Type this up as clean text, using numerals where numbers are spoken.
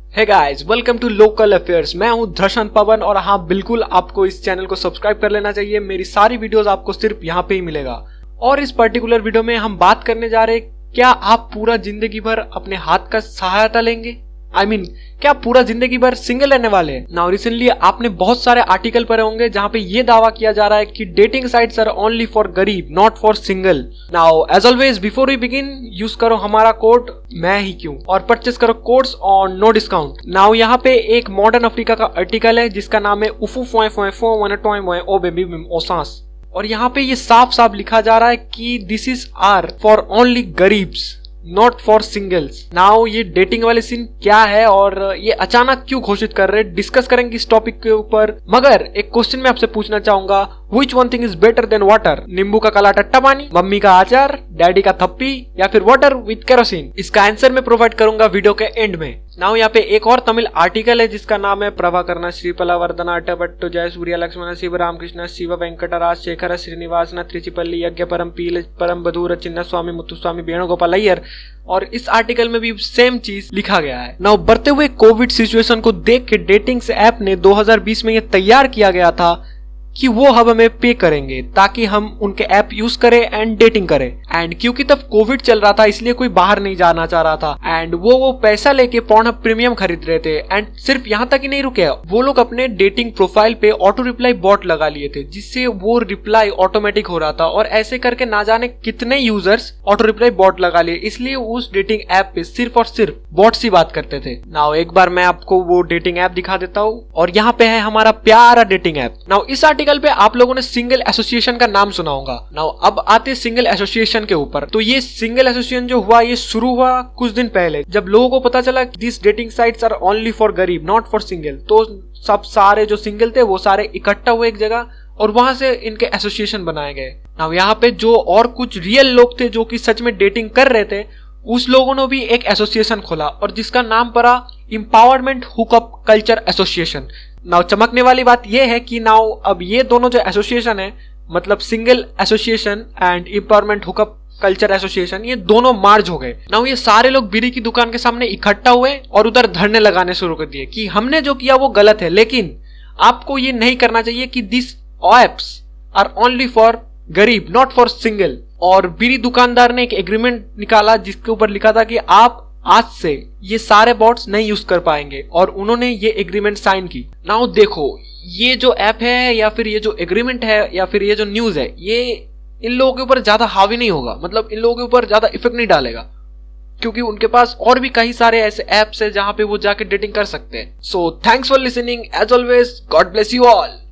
Hey guys, welcome to local affairs. मैं हूं धर्षण पवन और हाँ बिल्कुल आपको इस चैनल को सब्सक्राइब कर लेना चाहिए। मेरी सारी वीडियोस आपको सिर्फ यहाँ पे ही मिलेगा। और इस पर्टिकुलर वीडियो में हम बात करने जा रहे हैं, क्या आप पूरा जिंदगी भर अपने हाथ का सहायता लेंगे? क्या पूरा जिंदगी भर सिंगल रहने वाले हैं? नाउ रिसेंटली आपने बहुत सारे आर्टिकल पढ़े होंगे जहां पे ये दावा किया जा रहा है कि dating sites are only for गरीब, not for single. Now as always before we begin, use करो हमारा कोड मैं ही क्यों और परचेस करो codes on no discount. Now यहाँ पे एक मॉडर्न अफ्रीका का आर्टिकल है जिसका नाम है उफू फोए फोए फो वन टॉय मोए ओ बेबी ओसास। और यहाँ पे ये साफ साफ लिखा जा रहा है कि this is are for only गरीब्स, नॉट फॉर सिंगल्स। नाउ ये डेटिंग वाले सीन क्या है और ये अचानक क्यों घोषित कर रहे हैं, डिस्कस करेंगे इस टॉपिक के ऊपर। मगर एक क्वेश्चन मैं आपसे पूछना चाहूंगा, which one thing is better than water? नींबू का काला टट्टा पानी, मम्मी का अचार, डैडी का थप्पी या फिर वाटर विद केरोसिन? इसका आंसर मैं प्रोवाइड करूंगा वीडियो के एंड में। नाउ यहाँ पे एक और तमिल आर्टिकल है जिसका नाम है प्रभाकरना श्रीपला वर्धना अट्टभट्टु जय सूर्य लक्ष्मण शिव रामकृष्ण शिव वेंकटराज शेखर श्रीनिवासन त्रिचिपल्ली यज्ञ परम पील परम बधूर चिन्ह स्वामी मुत्तुस्वामी वेणुगोपाल अय्यर। और इस आर्टिकल में भी सेम चीज लिखा गया है। नाउ बढ़ते हुए कोविड सिचुएशन को देख के डेटिंग्स ऐप ने 2020 में ये तैयार किया गया था कि वो अब हमें पे करेंगे ताकि हम उनके ऐप यूज करें एंड डेटिंग करें। एंड क्योंकि तब कोविड चल रहा था इसलिए कोई बाहर नहीं जाना चाह रहा था एंड वो पैसा लेके पॉर्नहब प्रीमियम खरीद रहे थे। एंड सिर्फ यहाँ तक ही नहीं रुके, वो लोग अपने डेटिंग प्रोफाइल पे ऑटो रिप्लाई बॉट लगा लिए थे जिससे वो रिप्लाई ऑटोमेटिक हो रहा था। और ऐसे करके ना जाने कितने यूजर्स ऑटो रिप्लाई बॉट लगा लिए, इसलिए उस डेटिंग ऐप पे सिर्फ और सिर्फ बॉट्स ही बात करते थे। नाउ एक बार मैं आपको वो डेटिंग ऐप दिखा देता हूँ और यहाँ पे है हमारा प्यारा डेटिंग ऐप। नाउ इस आर्टिकल पे आप लोगों ने सिंगल एसोसिएशन का नाम सुना होगा। नाउ अब आते सिंगल एसोसिएशन के ऊपर। तो ये सिंगल एसोसिएशन जो हुआ ये शुरू हुआ कुछ दिन पहले जब लोगों को पता चला this dating sites are only for गरीब नॉट फॉर सिंगल। तो सब सारे जो सिंगल थे वो सारे इकट्ठा हुए एक जगह और वहां से इनके एसोसिएशन बनाए गए। नाउ यहाँ पे जो और कुछ रियल लोग थे जो कि सच में डेटिंग कर रहे थे, उस लोगों ने भी एक एसोसिएशन खोला और जिसका नाम पड़ा empowerment hookup culture association. Now चमकने वाली बात यह है कि नाउ अब ये दोनों जो एसोसिएशन है, मतलब single association and empowerment hookup culture association, ये दोनों मार्ज हो गए। नाउ ये सारे लोग बीड़ी की दुकान के सामने इकट्ठा हुए और उधर धरने लगाने शुरू कर दिए कि हमने जो किया वो गलत है, लेकिन आपको ये नहीं करना चाहिए कि this apps are only for गरीब नॉट फॉर सिंगल। और बीड़ी दुकानदार ने एक एग्रीमेंट निकाला जिसके ऊपर लिखा था कि आप आज से ये सारे बॉट्स नहीं यूज कर पाएंगे और उन्होंने ये एग्रीमेंट साइन की। नाउ देखो, ये जो ऐप है या फिर ये जो एग्रीमेंट है या फिर ये जो न्यूज है, ये इन लोगों के ऊपर ज्यादा हावी नहीं होगा, मतलब इन लोगों के ऊपर ज्यादा इफेक्ट नहीं डालेगा क्योंकि उनके पास और भी कई सारे ऐसे ऐप्स है जहां पे वो जाके डेटिंग कर सकते हैं। So thanks for listening, as always God bless you all.